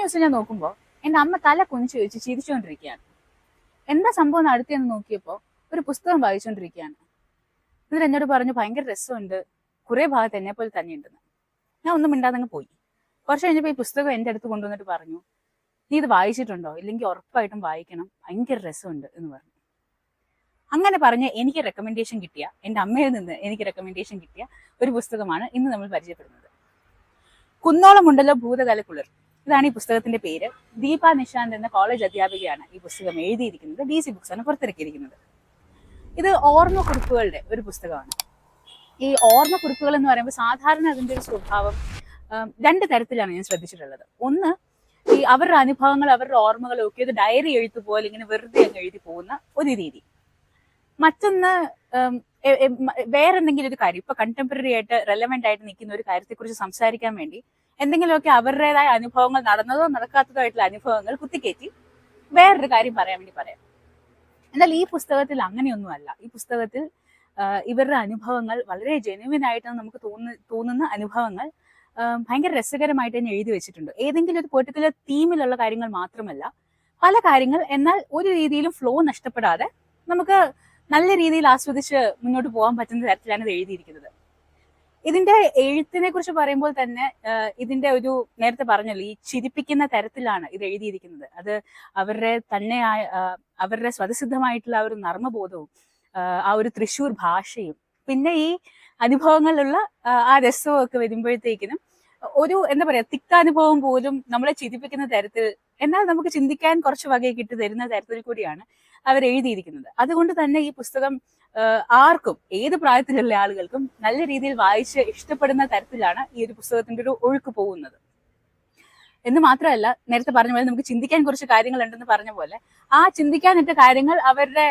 ദിവസം ഞാൻ നോക്കുമ്പോൾ എൻ്റെ അമ്മ തല കുനിച്ച് വെച്ച് ചിരിച്ചുകൊണ്ടിരിക്കുകയാണ്. എന്താ സംഭവം അടുത്തെന്ന് നോക്കിയപ്പോൾ ഒരു പുസ്തകം വായിച്ചുകൊണ്ടിരിക്കുകയാണ്. എന്നിട്ട് എന്നോട് പറഞ്ഞു ഭയങ്കര രസമുണ്ട്, കുറെ ഭാഗത്ത് എന്നെ പോലെ തന്നെ ഉണ്ടെന്ന്. ഞാൻ ഒന്നും മിണ്ടാതങ്ങ് പോയി. കുറച്ച് കഴിഞ്ഞപ്പോൾ ഈ പുസ്തകം എൻ്റെ അടുത്ത് കൊണ്ടുവന്നിട്ട് പറഞ്ഞു, നീ ഇത് വായിച്ചിട്ടുണ്ടോ? ഇല്ലെങ്കിൽ ഉറപ്പായിട്ടും വായിക്കണം, ഭയങ്കര രസമുണ്ട് എന്ന് പറഞ്ഞു. അങ്ങനെ പറഞ്ഞ് എനിക്ക് റെക്കമെൻഡേഷൻ കിട്ടിയ, എൻ്റെ അമ്മയിൽ നിന്ന് എനിക്ക് റെക്കമെൻഡേഷൻ കിട്ടിയ ഒരു പുസ്തകമാണ് ഇന്ന് നമ്മൾ പരിചയപ്പെടുന്നത്. കുന്നോളമുണ്ടല്ലോ ഭൂതകാലക്കുളിർ. ഇതാണ് ഈ പുസ്തകത്തിന്റെ പേര്. ദീപ നിശാന്ത് എന്ന കോളേജ് അധ്യാപികയാണ് ഈ പുസ്തകം എഴുതിയിരിക്കുന്നത്. DC ബുക്സ് ആണ് പുറത്തിറക്കിയിരിക്കുന്നത്. ഇത് ഓർമ്മക്കുറിപ്പുകളുടെ ഒരു പുസ്തകമാണ്. ഈ ഓർമ്മക്കുറിപ്പുകൾ എന്ന് പറയുമ്പോൾ സാധാരണ അതിന്റെ ഒരു സ്വഭാവം രണ്ട് തരത്തിലാണ് ഞാൻ ശ്രദ്ധിച്ചിട്ടുള്ളത്. ഒന്ന്, ഈ അവരുടെ അനുഭവങ്ങൾ, അവരുടെ ഓർമ്മകളൊക്കെ ഒരു ഡയറി എഴുത്ത് പോലെ ഇങ്ങനെ വെറുതെ അങ്ങ് എഴുതി പോകുന്ന ഒരു രീതി. മറ്റൊന്ന്, വേറെന്തെങ്കിലും ഒരു കാര്യം, ഇപ്പൊ കണ്ടംപററി ആയിട്ട് റെലവെന്റ് ആയിട്ട് നിൽക്കുന്ന ഒരു കാര്യത്തെക്കുറിച്ച് സംസാരിക്കാൻ വേണ്ടി എന്തെങ്കിലുമൊക്കെ അവരുടേതായ അനുഭവങ്ങൾ, നടന്നതോ നടക്കാത്തതോ ആയിട്ടുള്ള അനുഭവങ്ങൾ കുത്തിക്കയറ്റി വേറൊരു കാര്യം പറയാൻ വേണ്ടി പറയാം. എന്നാൽ ഈ പുസ്തകത്തിൽ അങ്ങനെയൊന്നുമല്ല. ഈ പുസ്തകത്തിൽ ഇവരുടെ അനുഭവങ്ങൾ വളരെ ജെന്യുവിൻ ആയിട്ട് നമുക്ക് തോന്നുന്ന അനുഭവങ്ങൾ ഭയങ്കര രസകരമായിട്ട് തന്നെ എഴുതി വെച്ചിട്ടുണ്ട്. ഏതെങ്കിലും ഒരു പെർട്ടിക്കുലർ തീമിലുള്ള കാര്യങ്ങൾ മാത്രമല്ല, പല കാര്യങ്ങൾ, എന്നാൽ ഒരു രീതിയിലും ഫ്ലോ നഷ്ടപ്പെടാതെ നമുക്ക് നല്ല രീതിയിൽ ആസ്വദിച്ച് മുന്നോട്ട് പോകാൻ പറ്റുന്ന തരത്തിലാണ് ഇത് എഴുതിയിരിക്കുന്നത്. ഇതിന്റെ എഴുത്തിനെ കുറിച്ച് പറയുമ്പോൾ തന്നെ ഇതിന്റെ ഒരു, നേരത്തെ പറഞ്ഞല്ലോ, ഈ ചിരിപ്പിക്കുന്ന തരത്തിലാണ് ഇത് എഴുതിയിരിക്കുന്നത്. അത് അവരുടെ സ്വതസിദ്ധമായിട്ടുള്ള ആ ഒരു നർമ്മബോധവും ആ ഒരു തൃശ്ശൂർ ഭാഷയും പിന്നെ ഈ അനുഭവങ്ങളിലുള്ള ആ രസവും ഒക്കെ വരുമ്പോഴത്തേക്കിനും ഒരു എന്താ പറയാ, തിക്താനുഭവം പോലും നമ്മളെ ചിരിപ്പിക്കുന്ന തരത്തിൽ, എന്നാൽ നമുക്ക് ചിന്തിക്കാൻ കുറച്ച് വകയൊക്കെ ഇട്ട് തരുന്ന തരത്തിൽ കൂടിയാണ് അവർ എഴുതിയിരിക്കുന്നത്. അതുകൊണ്ട് തന്നെ ഈ പുസ്തകം ആർക്കും, ഏത് പ്രായത്തിലുള്ള ആളുകൾക്കും നല്ല രീതിയിൽ വായിച്ച് ഇഷ്ടപ്പെടുന്ന തരത്തിലാണ് ഈ ഒരു പുസ്തകത്തിന്റെ ഒരു ഒഴുക്ക് പോകുന്നത്. എന്ന് മാത്രമല്ല, നേരത്തെ പറഞ്ഞ പോലെ നമുക്ക് ചിന്തിക്കാൻ കുറച്ച് കാര്യങ്ങൾ ഉണ്ടെന്ന് പറഞ്ഞ പോലെ, ആ ചിന്തിക്കാനിട്ട കാര്യങ്ങൾ അവരുടെ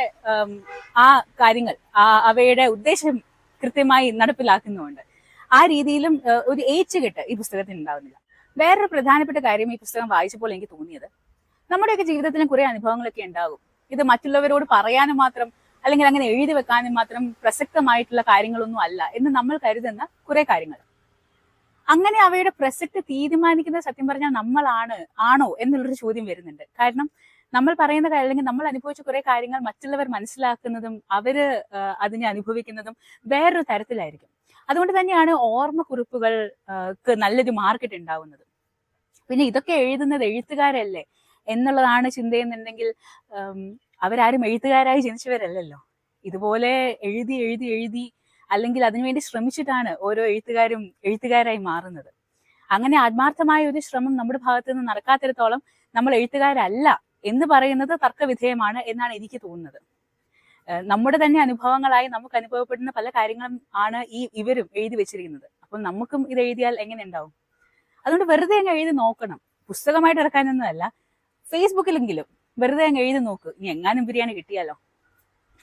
അവയുടെ ഉദ്ദേശം കൃത്യമായി നടപ്പിലാക്കുന്നുണ്ട്. ആ രീതിയിലും ഒരു ഏച്ചുകെട്ട് ഈ പുസ്തകത്തിന് ഉണ്ടാവുന്നില്ല. വേറൊരു പ്രധാനപ്പെട്ട കാര്യം ഈ പുസ്തകം വായിച്ചപ്പോൾ എനിക്ക് തോന്നിയത്, നമ്മുടെയൊക്കെ ജീവിതത്തിലും കുറെ അനുഭവങ്ങളൊക്കെ ഉണ്ടാകും. ഇത് മറ്റുള്ളവരോട് പറയാനും മാത്രം, അല്ലെങ്കിൽ അങ്ങനെ എഴുതി വെക്കാനും മാത്രം പ്രസക്തമായിട്ടുള്ള കാര്യങ്ങളൊന്നും അല്ല എന്ന് നമ്മൾ കരുതുന്ന കുറെ കാര്യങ്ങൾ. അങ്ങനെ അവയുടെ പ്രസക്തി തീരുമാനിക്കുന്ന സത്യം പറഞ്ഞാൽ ആണോ എന്നുള്ളൊരു ചോദ്യം വരുന്നുണ്ട്. കാരണം നമ്മൾ പറയുന്ന കാര്യം, അല്ലെങ്കിൽ നമ്മൾ അനുഭവിച്ച കുറെ കാര്യങ്ങൾ മറ്റുള്ളവർ മനസ്സിലാക്കുന്നതും അവര് അതിനെ അനുഭവിക്കുന്നതും വേറൊരു തരത്തിലായിരിക്കും. അതുകൊണ്ട് തന്നെയാണ് ഓർമ്മക്കുറിപ്പുകൾക്ക് നല്ലൊരു മാർക്കറ്റ് ഉണ്ടാവുന്നത്. പിന്നെ ഇതൊക്കെ എഴുതുന്നത് എഴുത്തുകാരല്ലേ എന്നുള്ളതാണ് ചിന്തയെന്നുണ്ടെങ്കിൽ, അവരാരും എഴുത്തുകാരായി ജനിച്ചവരല്ലല്ലോ. ഇതുപോലെ എഴുതി എഴുതി എഴുതി അല്ലെങ്കിൽ അതിനുവേണ്ടി ശ്രമിച്ചിട്ടാണ് ഓരോ എഴുത്തുകാരും എഴുത്തുകാരായി മാറുന്നത്. അങ്ങനെ ആത്മാർത്ഥമായ ഒരു ശ്രമം നമ്മുടെ ഭാഗത്ത് നിന്ന് നടക്കാത്തിടത്തോളം നമ്മൾ എഴുത്തുകാരല്ല എന്ന് പറയുന്നത് തർക്കവിധേയമാണ് എന്നാണ് എനിക്ക് തോന്നുന്നത്. നമ്മുടെ തന്നെ അനുഭവങ്ങളായി നമുക്ക് അനുഭവപ്പെടുന്ന പല കാര്യങ്ങളും ആണ് ഇവരും എഴുതി വെച്ചിരിക്കുന്നത്. അപ്പം നമുക്കും ഇത് എഴുതിയാൽ എങ്ങനെ ഉണ്ടാവും? അതുകൊണ്ട് വെറുതെ അങ്ങ് എഴുതി നോക്കണം. പുസ്തകമായിട്ട് ഇറക്കാനൊന്നുമല്ല, ഫേസ്ബുക്കിലെങ്കിലും വെറുതെ അങ്ങ് എഴുതി നോക്ക്, ഇനി എങ്ങാനും ബിരിയാണി കിട്ടിയാലോ.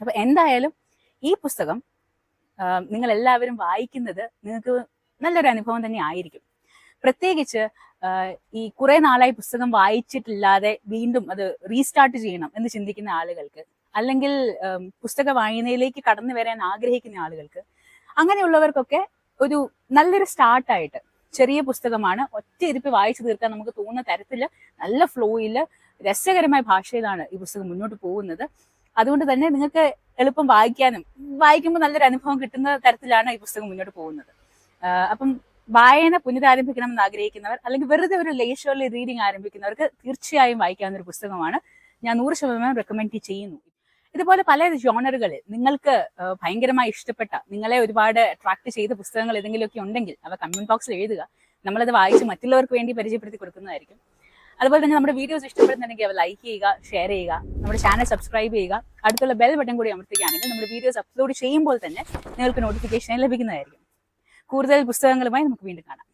അപ്പൊ എന്തായാലും ഈ പുസ്തകം നിങ്ങൾ എല്ലാവരും വായിക്കുന്നത് നിങ്ങൾക്ക് നല്ലൊരു അനുഭവം തന്നെ ആയിരിക്കും. പ്രത്യേകിച്ച് ഈ കുറെ നാളായി പുസ്തകം വായിച്ചിട്ടില്ലാതെ വീണ്ടും അത് റീസ്റ്റാർട്ട് ചെയ്യണം എന്ന് ചിന്തിക്കുന്ന ആളുകൾക്ക്, അല്ലെങ്കിൽ പുസ്തക വായനയിലേക്ക് കടന്നു വരാൻ ആഗ്രഹിക്കുന്ന ആളുകൾക്ക്, അങ്ങനെയുള്ളവർക്കൊക്കെ ഒരു നല്ലൊരു സ്റ്റാർട്ടായിട്ട്, ചെറിയ പുസ്തകമാണ്, ഒറ്റ ഇരിപ്പ് വായിച്ചു തീർക്കാൻ നമുക്ക് തോന്നുന്ന തരത്തില് നല്ല ഫ്ലോയില് രസകരമായ ഭാഷയിലാണ് ഈ പുസ്തകം മുന്നോട്ട് പോകുന്നത്. അതുകൊണ്ട് തന്നെ നിങ്ങൾക്ക് എളുപ്പം വായിക്കുമ്പോൾ നല്ലൊരു അനുഭവം കിട്ടുന്ന തരത്തിലാണ് ഈ പുസ്തകം മുന്നോട്ട് പോകുന്നത്. അപ്പം വായന പുനരാരംഭിക്കണം എന്ന് ആഗ്രഹിക്കുന്നവർ, അല്ലെങ്കിൽ വെറുതെ ഒരു ലേഷർലി റീഡിങ് ആരംഭിക്കുന്നവർക്ക് തീർച്ചയായും വായിക്കാവുന്ന ഒരു പുസ്തകമാണ്. ഞാൻ 100% റെക്കമെൻഡ് ചെയ്യുന്നു. ഇതുപോലെ പല ജോണറുകളിൽ നിങ്ങൾക്ക് ഭയങ്കരമായി ഇഷ്ടപ്പെട്ട, നിങ്ങളെ ഒരുപാട് അട്രാക്ട് ചെയ്ത പുസ്തകങ്ങൾ ഏതെങ്കിലുമൊക്കെ ഉണ്ടെങ്കിൽ അവ കമന്റ് ബോക്സിൽ എഴുതുക. നമ്മളത് വായിച്ച് മറ്റുള്ളവർക്ക് വേണ്ടി പരിചയപ്പെടുത്തി കൊടുക്കുന്നതായിരിക്കും. അതുപോലെ തന്നെ നമ്മുടെ വീഡിയോസ് ഇഷ്ടപ്പെടുന്നുണ്ടെങ്കിൽ അവ ലൈക്ക് ചെയ്യുക, ഷെയർ ചെയ്യുക, നമ്മുടെ ചാനൽ സബ്സ്ക്രൈബ് ചെയ്യുക, അടുത്തുള്ള ബെൽ ബട്ടൺ കൂടി അമർത്തുകയാണെങ്കിൽ നമ്മുടെ വീഡിയോസ് അപ്ലോഡ് ചെയ്യുമ്പോൾ തന്നെ നിങ്ങൾക്ക് നോട്ടിഫിക്കേഷൻ ലഭിക്കുന്നതായിരിക്കും. കൂടുതൽ പുസ്തകങ്ങളുമായി നമുക്ക് വീണ്ടും കാണാം.